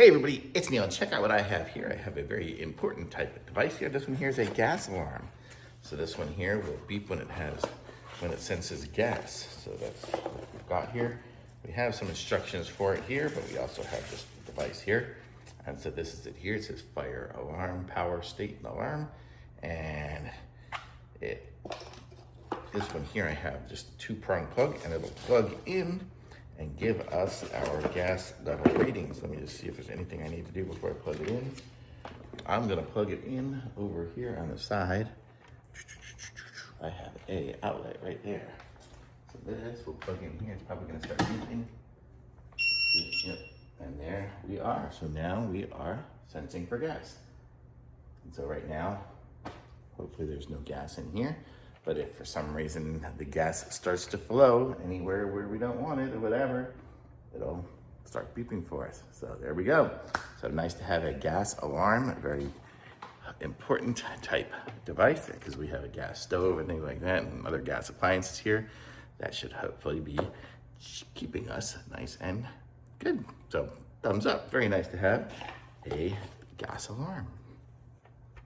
Hey everybody, it's Neil, and check out what I have here. I have a very important type of device here. This one here is a gas alarm. So this one here will beep when it senses gas. So that's what we've got here. We have some instructions for it here, but we also have this device here. And so this is it here. It says fire alarm, power, state, and alarm. And this one here, I have just a 2-prong plug, and it'll plug in and give us our gas level ratings. Let me just see if there's anything I need to do before I plug it in. I'm gonna plug it in over here on the side. I have a outlet right there. So this will plug in here. It's probably gonna start beeping. Yep, and there we are. So now we are sensing for gas. And so right now, hopefully there's no gas in here. But if for some reason the gas starts to flow anywhere where we don't want it or whatever, it'll start beeping for us. So there we go. So nice to have a gas alarm, a very important type device because we have a gas stove and things like that and other gas appliances here. That should hopefully be keeping us nice and good. So thumbs up, very nice to have a gas alarm.